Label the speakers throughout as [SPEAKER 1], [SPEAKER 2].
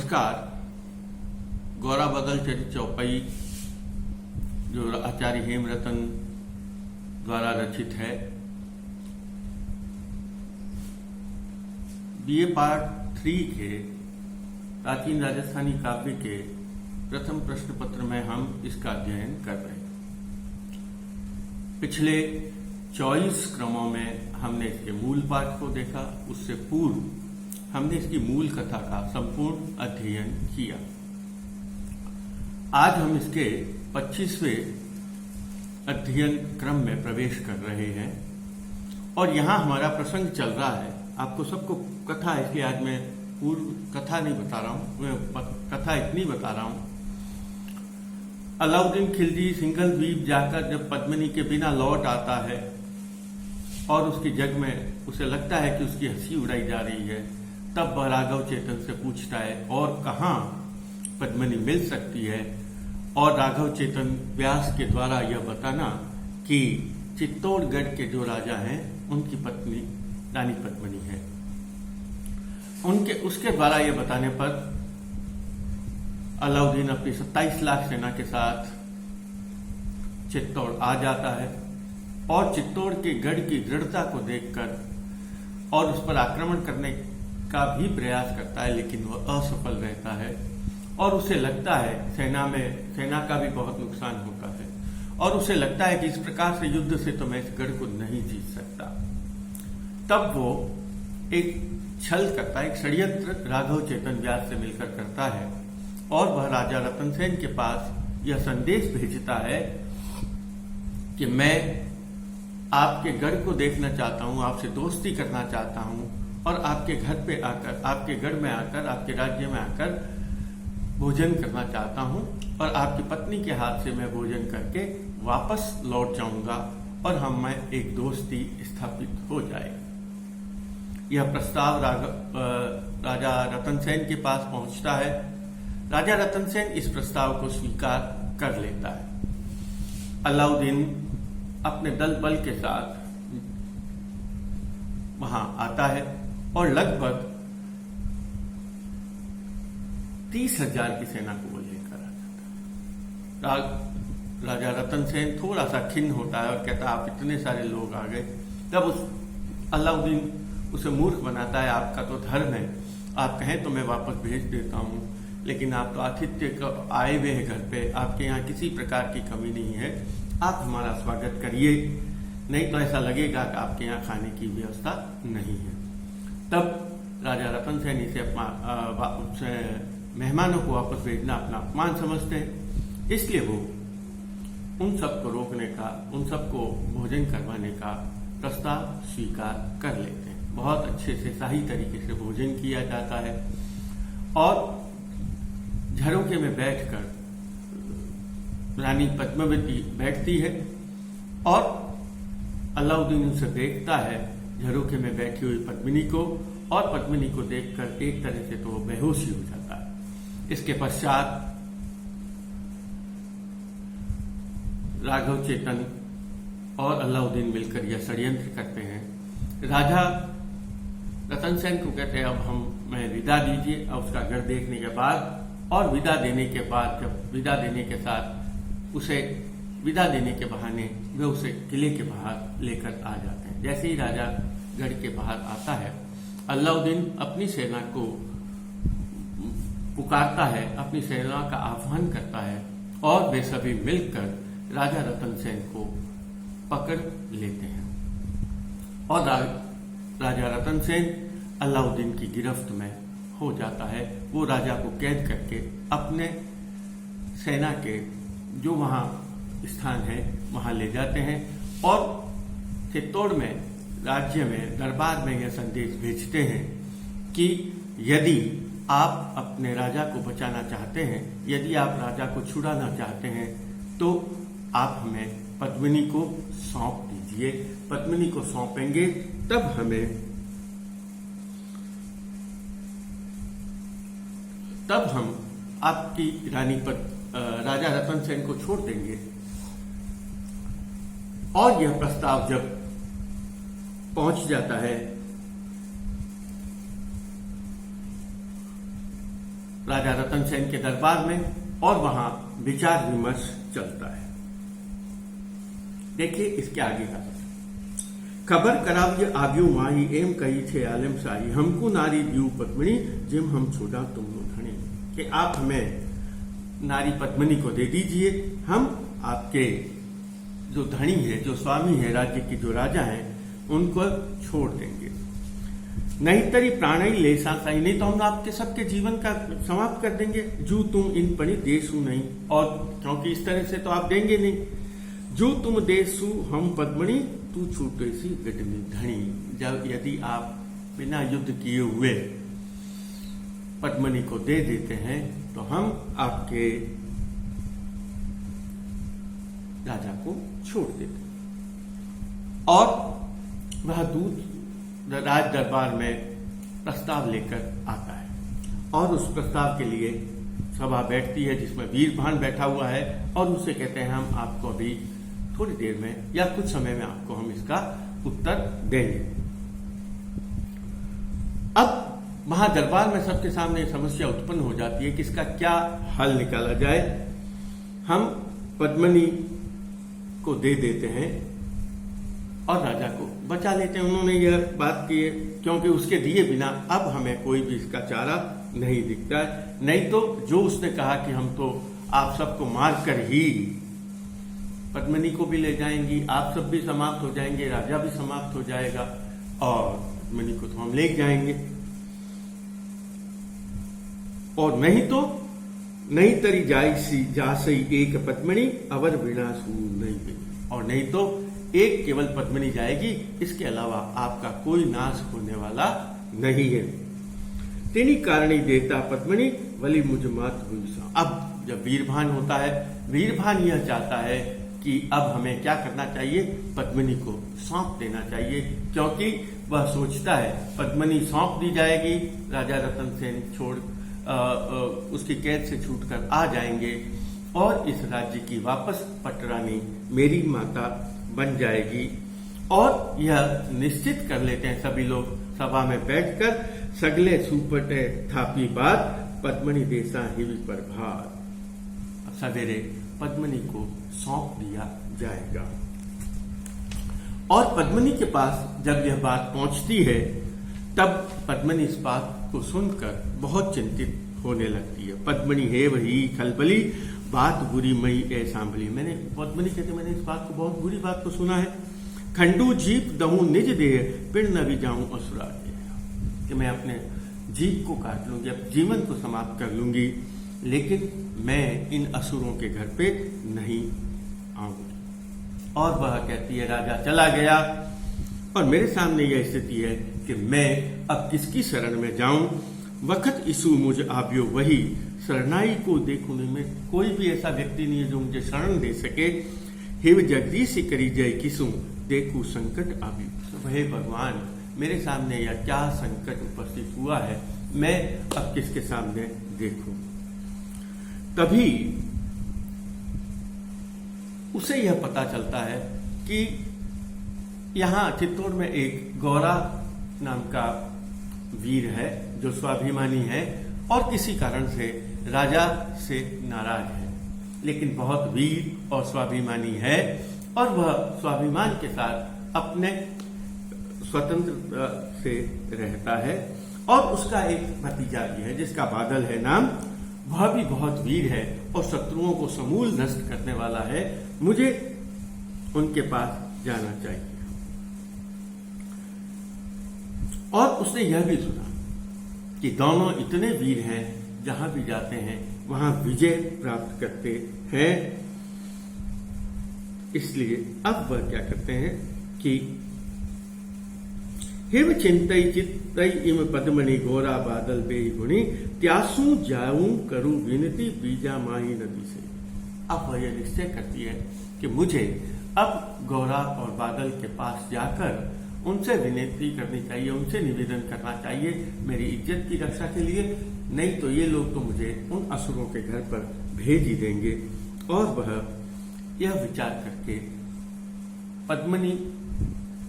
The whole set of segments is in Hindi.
[SPEAKER 1] नमस्कार। गौरा बदल चरित चौपाई जो आचार्य हेमरतन द्वारा रचित है, बीए पार्ट 3 के प्राचीन राजस्थानी काव्य के प्रथम प्रश्न पत्र में हम इसका अध्ययन कर रहे हैं। पिछले 24 क्रमों में हमने इसके मूल पाठ को देखा। उससे पूर्व हमने इसकी मूल कथा का संपूर्ण अध्ययन किया। आज हम इसके 25वें अध्ययन क्रम में प्रवेश कर रहे हैं और यहाँ हमारा प्रसंग चल रहा है। आपको सबको कथा है, इसलिए आज मैं पूर्व कथा नहीं बता रहा हूँ, मैं कथा इतनी बता रहा हूँ। अलाउद्दीन खिलजी सिंघल द्वीप जाकर जब पद्मिनी के बिना लौट आता है और उसकी जग में उसे लगता है कि उसकी हंसी उड़ाई जा रही है, तब वह राघव चेतन से पूछता है और कहाँ पद्मिनी मिल सकती है। और राघव चेतन व्यास के द्वारा यह बताना कि चित्तौड़गढ़ के जो राजा हैं उनकी पत्नी रानी पद्मिनी है। उसके द्वारा यह बताने पर अलाउद्दीन अपनी 27 लाख सेना के साथ चित्तौड़ आ जाता है और चित्तौड़ के गढ़ की दृढ़ता को देखकर और उस पर आक्रमण करने का भी प्रयास करता है, लेकिन वह असफल रहता है और उसे लगता है सेना का भी बहुत नुकसान होता है और उसे लगता है कि इस प्रकार से युद्ध से तो मैं इस गढ़ को नहीं जीत सकता। तब वो एक छल करता है, एक षड्यंत्र राघव चेतन व्यास से मिलकर करता है और वह राजा रतनसेन के पास यह संदेश भेजता है कि मैं आपके गढ़ को देखना चाहता हूं, आपसे दोस्ती करना चाहता हूं और आपके घर पे आकर, आपके गढ़ में आकर, आपके राज्य में आकर भोजन करना चाहता हूं और आपकी पत्नी के हाथ से मैं भोजन करके वापस लौट जाऊंगा और हम में एक दोस्ती स्थापित हो जाए। यह प्रस्ताव राजा रतनसेन के पास पहुंचता है। राजा रतनसेन इस प्रस्ताव को स्वीकार कर लेता है। अलाउद्दीन अपने दल बल के साथ वहां आता है और लगभग 30,000 की सेना को वो लेकर आ जाता है। राजा रतनसेन थोड़ा सा खिन्न होता है और कहता है, आप इतने सारे लोग आ गए। तब अलाउद्दीन उसे मूर्ख बनाता है, आपका तो धर्म है, आप कहें तो मैं वापस भेज देता हूं, लेकिन आप तो आतिथ्य आए हुए हैं घर पे, आपके यहाँ किसी प्रकार की कमी नहीं है, आप हमारा स्वागत करिए, नहीं तो ऐसा लगेगा कि आपके यहाँ खाने की व्यवस्था नहीं है। तब राजा रतनसेन इसे मेहमानों को वापस भेजना अपना अपमान समझते हैं, इसलिए वो उन सबको रोकने का, उन सबको भोजन करवाने का प्रस्ताव स्वीकार कर लेते हैं। बहुत अच्छे से शाही तरीके से भोजन किया जाता है और झरोखे में बैठकर रानी पद्मावती बैठती है और अलाउद्दीन उसे देखता है, झरोखे में बैठी हुई पद्मिनी को, और पद्मिनी को देखकर एक तरह से तो वो बेहोश ही हो जाता है। इसके पश्चात राघव चेतन और अलाउद्दीन मिलकर यह षड्यंत्र करते हैं। राजा रतनसेन को कहते हैं, अब हमें विदा दीजिए। अब उसका घर देखने के बाद और विदा देने के बाद, जब विदा देने के साथ उसे विदा देने के बहाने वे उसे किले के बाहर लेकर आ जाते हैं। जैसे ही राजा गढ़ के बाहर आता है, अलाउद्दीन अपनी सेना को पुकारता है, अपनी सेना का आह्वान करता है और वे सभी मिलकर राजा रतनसेन को पकड़ लेते हैं और राजा रतनसेन अलाउद्दीन की गिरफ्त में हो जाता है। वो राजा को कैद करके अपने सेना के जो वहां स्थान है वहां ले जाते हैं और चित्तौड़ में, राज्य में, दरबार में यह संदेश भेजते हैं कि यदि आप अपने राजा को बचाना चाहते हैं, यदि आप राजा को छुड़ाना चाहते हैं, तो आप हमें पद्मिनी को सौंप दीजिए। पद्मिनी को सौंपेंगे तब हम आपकी राजा रतनसेन को छोड़ देंगे। और यह प्रस्ताव जब पहुंच जाता है राजा रतन सेन के दरबार में और वहां विचार विमर्श चलता है। देखिए इसके आगे का खबर कराविय आव्यू माही एम कही थे आलम शाही हमको नारी द्यू पद्मिनी जिम हम छोड़ा तुम धनी, कि आप हमें नारी पद्मिनी को दे दीजिए, हम आपके जो धनी है, जो स्वामी है, राज्य के जो राजा हैं, उनको छोड़ देंगे। नहीं तरी प्राणी ले साई, नहीं तो हम आपके सबके जीवन का समाप्त कर देंगे। जू तुम इन पणी देसु नहीं, और क्योंकि इस तरह से तो आप देंगे नहीं। जो तुम देसु हम पद्मणि तू छूटे सी गडनी धनी, जब यदि आप बिना युद्ध किए हुए पद्मनी को दे देते हैं तो हम आपके राजा को छोड़ देते हैं। और वह दूत राज दरबार में प्रस्ताव लेकर आता है और उस प्रस्ताव के लिए सभा बैठती है जिसमें वीरभान बैठा हुआ है और उससे कहते हैं हम आपको अभी थोड़ी देर में या कुछ समय में आपको हम इसका उत्तर देंगे। अब वहां दरबार में सबके सामने समस्या उत्पन्न हो जाती है कि इसका क्या हल निकाला जाए। हम पद्मनी को दे देते हैं और राजा को बचा लेते हैं। उन्होंने यह बात की है क्योंकि उसके दिए बिना अब हमें कोई भी इसका चारा नहीं दिखता है। नहीं तो जो उसने कहा कि हम तो आप सबको मार कर ही पद्मनी को भी ले जाएंगी, आप सब भी समाप्त हो जाएंगे, राजा भी समाप्त हो जाएगा और पद्मनी को तो हम ले जाएंगे। और नहीं तो नहीं तरी जासई एक पद्मनी अवर विनाशु नहीं भी, और नहीं तो एक केवल पद्मनी जाएगी, इसके अलावा आपका कोई नाश होने वाला नहीं है। तेनी कारणी देता पद्मनी वली मुझ मात हुई। अब जब वीरभान होता है, वीरभान यह चाहता है कि अब हमें क्या करना चाहिए, पद्मनी को सौंप देना चाहिए, क्योंकि वह सोचता है पद्मनी सौंप दी जाएगी, राजा रतन सेन छोड़ उसकी कैद से छूटकर आ जाएंगे और इस राज्य की वापस पटरानी मेरी माता बन जाएगी। और यह निश्चित कर लेते हैं सभी लोग सभा में बैठकर, सगले सुपटे थापी बात पद्मनी देसा हिवी पर भार। सवेरे पद्मनी को सौंप दिया जाएगा। और पद्मनी के पास जब यह बात पहुंचती है तब पद्मनी इस बात को सुनकर बहुत चिंतित होने लगती है। पद्मनी है वही खलबली बात बुरी मई ए सांभली। मैंने पद्मनी कहते मैंने इस बात को बहुत बुरी बात को सुना है। खंडू जीप दहू निज देह पिण न भी जाऊं असुरा, कि मैं अपने जीप को काट लूंगी, अब जीवन को समाप्त कर लूंगी, लेकिन मैं इन असुरों के घर पे नहीं आऊंगी। और वह कहती है राजा चला गया और मेरे सामने यह स्थिति है कि मैं अब किसकी शरण में जाऊं। वक्त इसु मुझ आव्यो वही शरणाई को देखूं, में कोई भी ऐसा व्यक्ति नहीं है जो मुझे शरण दे सके। हिव जगदीश करी जय किसु देखू संकट आव्यो। वह भगवान मेरे सामने यह क्या संकट उपस्थित हुआ है, मैं अब किसके सामने देखूं। तभी उसे यह पता चलता है कि यहां चित्तौड़ में एक गौरा नाम का वीर है जो स्वाभिमानी है और किसी कारण से राजा से नाराज है, लेकिन बहुत वीर और स्वाभिमानी है और वह स्वाभिमान के साथ अपने स्वतंत्र से रहता है। और उसका एक भतीजा भी है जिसका बादल है नाम, वह भी बहुत वीर है और शत्रुओं को समूल नष्ट करने वाला है। मुझे उनके पास जाना चाहिए। और उसने यह भी सुना कि दोनों इतने वीर हैं, जहां भी जाते हैं वहां विजय प्राप्त करते हैं। इसलिए अब वह क्या करते हैं कि हिम चिंतई चित्तई इम पद्मनि गौरा बादल बेई गुणी त्यासू जाऊं करूं विनती बीजा माही नदी से। अब वह यह निश्चय करती है कि मुझे अब गौरा और बादल के पास जाकर उनसे विनती करनी चाहिए, उनसे निवेदन करना चाहिए मेरी इज्जत की रक्षा के लिए, नहीं तो ये लोग तो मुझे उन असुरों के घर पर भेज ही देंगे। और वह यह विचार करके पद्मनी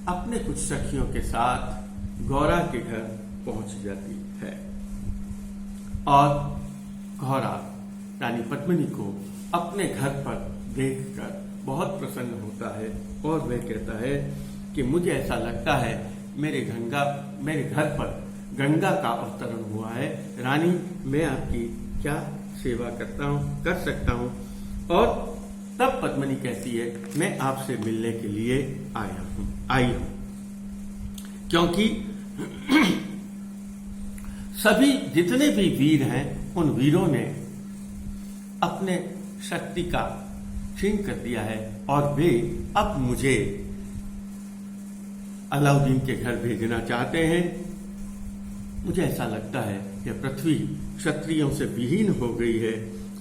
[SPEAKER 1] अपने कुछ सखियों के साथ गौरा के घर पहुंच जाती है और घोड़ा रानी पद्मिनी को अपने घर पर देखकर बहुत प्रसन्न होता है और वह कहता है कि मुझे ऐसा लगता है मेरे घर पर गंगा का अवतरण हुआ है। रानी, मैं आपकी क्या सेवा कर सकता हूँ? और तब पद्मिनी कहती है, मैं आपसे मिलने के लिए आई हूं क्योंकि सभी जितने भी वीर हैं उन वीरों ने अपने शक्ति का क्षीण कर दिया है और वे अब मुझे अलाउद्दीन के घर भेजना चाहते हैं। मुझे ऐसा लगता है कि पृथ्वी क्षत्रियों से विहीन हो गई है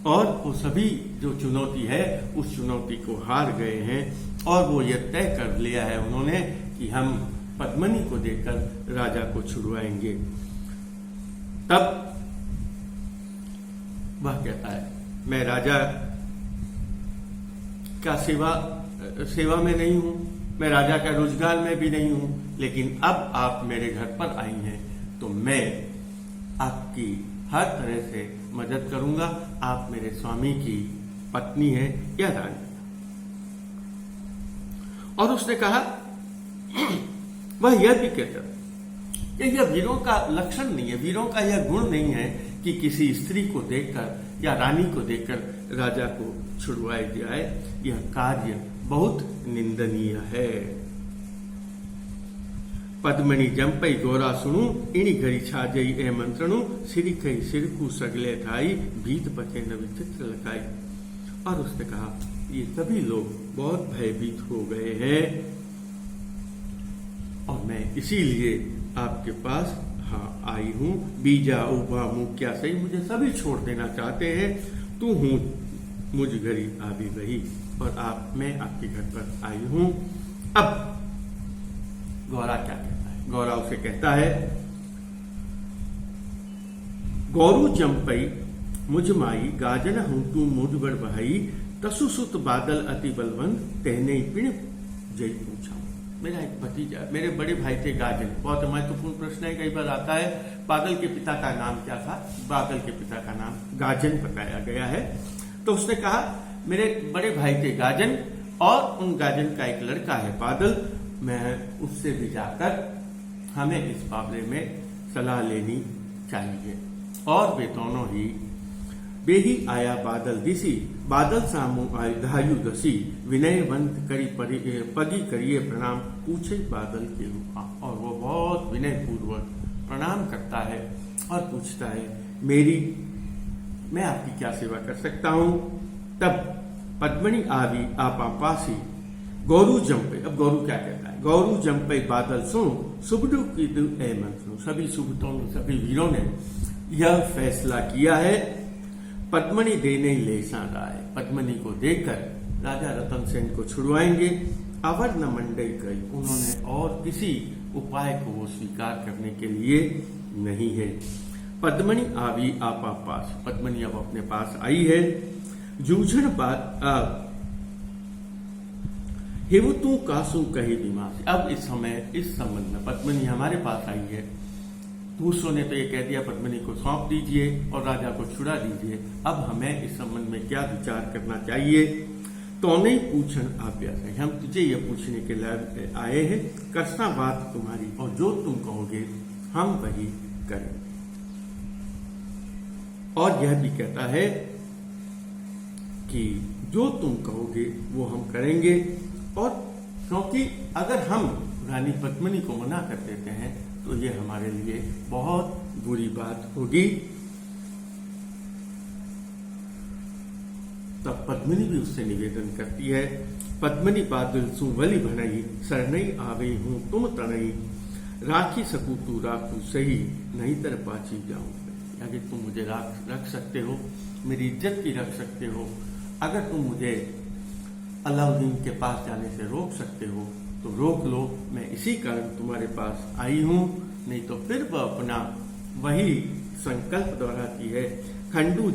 [SPEAKER 1] और वो सभी जो चुनौती है उस चुनौती को हार गए हैं और वो ये तय कर लिया है उन्होंने कि हम पद्मिनी को देकर राजा को छुड़वाएंगे। तब वह कहता है, मैं राजा का सेवा में नहीं हूं, मैं राजा का रोजगार में भी नहीं हूं, लेकिन अब आप मेरे घर पर आई हैं तो मैं आपकी हर तरह से मदद करूंगा। आप मेरे स्वामी की पत्नी है या रानी। और उसने कहा, वह यह भी कहता कि यह वीरों का लक्षण नहीं है, वीरों का यह गुण नहीं है कि किसी स्त्री को देखकर या रानी को देखकर राजा को छुड़वाया जाए। यह कार्य बहुत निंदनीय है। पद्मिनी जंपई गोरा सुणु, इनी घड़ी छा जई ए मंत्रणु, सिरी कई सिरकू सगले थाई, भीत पथे न विचित्र लखाई। और उसने कहा, ये सभी लोग बहुत भयभीत हो गए हैं और मैं इसीलिए आपके पास आई हूं। बीजा उबा मुख्या सही, मुझे सभी छोड़ देना चाहते हैं। तू हूं मुझ घरी आबी वही, और मैं आपके घर पर आई हूं। अब गौरा क्या कहता है? गौरा उसे कहता है, गौरू जंपई मुझ माई, गाजन हूं तू मुझ बड़ भाई, तसु सुत बादल अति बलवंत, कहने पिण जय पूछा। मेरा एक भतीजा, मेरे बड़े भाई थे गाजन। बहुत महत्वपूर्ण प्रश्न है, कई बार आता है। बादल के पिता का नाम क्या था? बादल के पिता का नाम गाजन बताया गया है। तो उसने कहा, मेरे बड़े भाई थे गाजन और उन गाजन का एक लड़का है बादल, मैं उससे भी जाकर हमें इस मामले में सलाह लेनी चाहिए। और वे दोनों ही बेही आया बादल दिसी, बादल सामू आयु दसी, विनयवंत करी पगी करिए प्रणाम, पूछे बादल के रूपा। और वो बहुत विनय पूर्वक प्रणाम करता है और पूछता है, मैं आपकी क्या सेवा कर सकता हूं? तब पद्मिनी आवी आपा पासी, गौरू जंपे। अब गौरू क्या कहता है? गौरू जंपे बादल सुनो, सुबडू की ए मंत्रो। सभी सुबतों ने, सभी वीरों ने यह फैसला किया है, पद्मिनी देने ले राय। पद्मिनी को देकर राजा रतन सेन को छुड़वाएंगे। अवर न मंडई गई, उन्होंने और किसी उपाय को वो स्वीकार करने के लिए नहीं है। पद्मिनी आवी आपा पास, पद्मिनी अब अपने पास आई है। जूझन बात हिवतू कासू कही दिमाग। अब इस संबंध में पद्मिनी हमारे पास आई है। दूसरों ने तो ये कह दिया, पद्मिनी को सौंप दीजिए और राजा को छुड़ा दीजिए। अब हमें इस संबंध में क्या विचार करना चाहिए? तो नहीं पूछन आभ्यास है, हम तुझे यह पूछने के लिए आए हैं, कसना बात तुम्हारी, और जो तुम कहोगे हम वही करेंगे। और यह भी कहता है कि जो तुम कहोगे वो हम करेंगे। और क्योंकि अगर हम रानी पद्मिनी को मना कर देते हैं तो ये हमारे लिए बहुत बुरी बात होगी। तब पद्मिनी भी उससे निवेदन करती है, पद्मिनी बादल सुवली भनई, सरनई आवे हूं तुम तनई, राखी सकू तू राखू सही, नहीं तर पाची जाऊं। अगर तुम मुझे रख सकते हो, मेरी इज्जत भी रख सकते हो, अगर तुम मुझे अलाउद्दीन के पास जाने से रोक सकते हो तो रोक लो, मैं इसी कारण तुम्हारे पास आई हूं। नहीं तो फिर वह अपना वही संकल्प दोहराती है, खंडू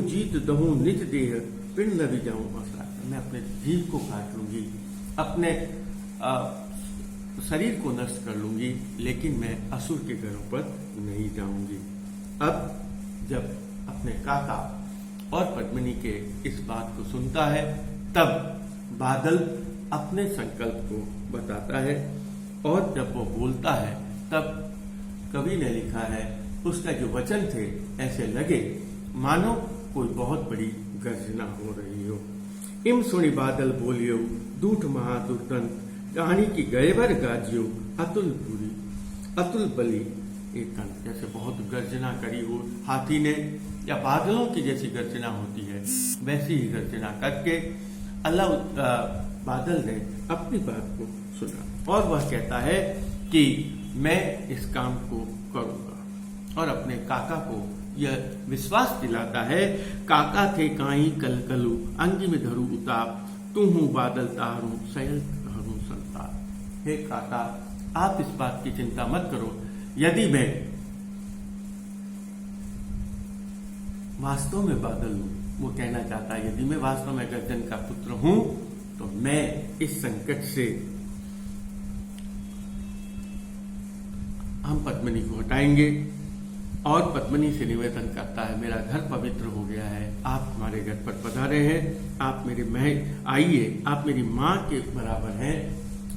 [SPEAKER 1] जीत दहूं निज देह, पिंड न भी जाऊं मसला। मैं अपने जीव को काट लूंगी, अपने शरीर को नष्ट कर लूंगी, लेकिन मैं असुर के घरों पर नहीं जाऊंगी। अब जब अपने काका और पद्मिनी के इस बात को सुनता है, तब बादल अपने संकल्प को बताता है, और जब वो बोलता है तब कवि ने लिखा है, उसका जो वचन थे ऐसे लगे मानो कोई बहुत बड़ी गर्जना हो रही हो। इम सुनी बादल बोलियो, दूठ महादुर्दंत, कहानी की गएबर गाजियो, अतुल पूरी अतुल बली एक, जैसे बहुत गर्जना करी हो हाथी ने, या बादलों की जैसी गर्जना होती है वैसी ही गर्जना करके अल्लाह बादल ने अपनी बात को सुना, और वह कहता है कि मैं इस काम को करूंगा, और अपने काका को यह विश्वास दिलाता है। काका थे काई कलकलू, अंगी में धरू उताप, तू हूं बादल तारू, सयल हरू संताप। हे काका, आप इस बात की चिंता मत करो, यदि मैं वास्तव में बादल हूं, वो कहना चाहता है यदि मैं वास्तव में गर्जन का पुत्र हूं, तो मैं इस संकट से हम पद्मिनी को हटाएंगे। और पद्मिनी से निवेदन करता है, मेरा घर पवित्र हो गया है, आप हमारे घर पर पधारे हैं, आप मेरे महल आइए, आप मेरी माँ के बराबर हैं,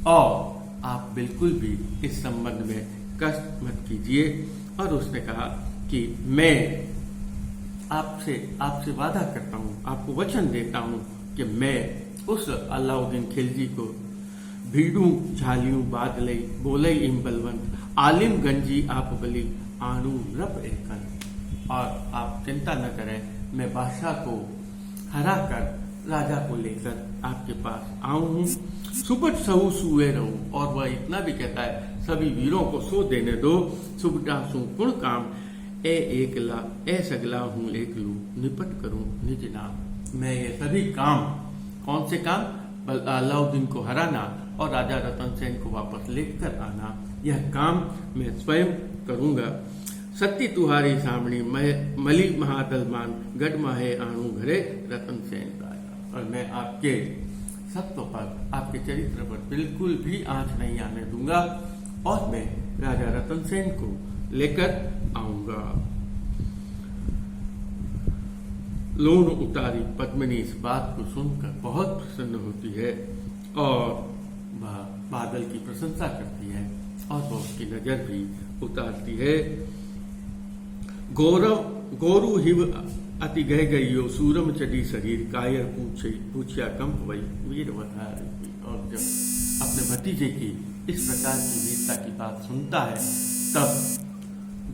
[SPEAKER 1] और आप बिल्कुल भी इस संबंध में कष्ट मत कीजिए। और उसने कहा कि मैं आपसे वादा करता हूँ, आपको वचन देता हूँ कि मैं उस अलाउद्दीन खिलजी को भीड़ू झालियों बादले बोले इम बलवंत, आलिम गंजी आप बली आनू रब एकन, और आप चिंता न करें, मैं बादशाह को हरा कर राजा को लेकर आपके पास आऊं हूं। सुबट सहू सुए रहूं, और वह इतना भी कहता है, सभी वीरों को सो देने दो, सुबटा सू गुण काम, ए एकला ए सगला हूं एक लू, निपट करूं निज नाम। मैं ये सभी काम, कौन से काम? अलाउद्दीन को हराना और राजा रतन सेन को वापस लेकर आना, यह काम मैं स्वयं करूंगा। सत्य तुहारी सामने मली महादलमान, गढ़ माहे आणु घरे रतन सेन राजा। और मैं आपके सत्व पर, आपके चरित्र पर बिल्कुल भी आंच नहीं आने दूंगा, और मैं राजा रतन सेन को लेकर आऊंगा। लोन उतारी पद्मिनी इस बात को सुनकर बहुत प्रसन्न होती है, और वह बादल की प्रशंसा करती है, और वह उसकी नजर भी उतारती है। गोरु हिव अति गह गईयो, सूरम चढ़ी शरीर, कायर पूछिया कंप वही वीर बता। और जब अपने भतीजे की इस प्रकार की वीरता की बात सुनता है, तब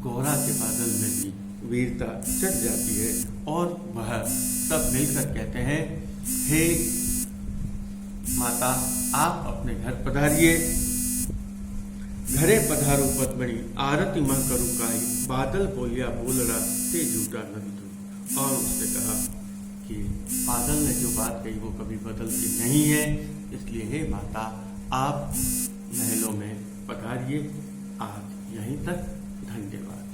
[SPEAKER 1] गोरा के बादल में भी वीरता चढ़ जाती है, और वह सब मिलकर कहते हैं, हे माता, आप अपने घर पधारिए, घरे पधारो पद्मिनी, आरती मां करूं काई, बादल बोलिया बोल रहा ते झूठा न तू। और उसने कहा कि बादल ने जो बात कही वो कभी बदलती नहीं है, इसलिए हे माता, आप महलों में पधारिए। आज यहीं तक, धन्यवाद।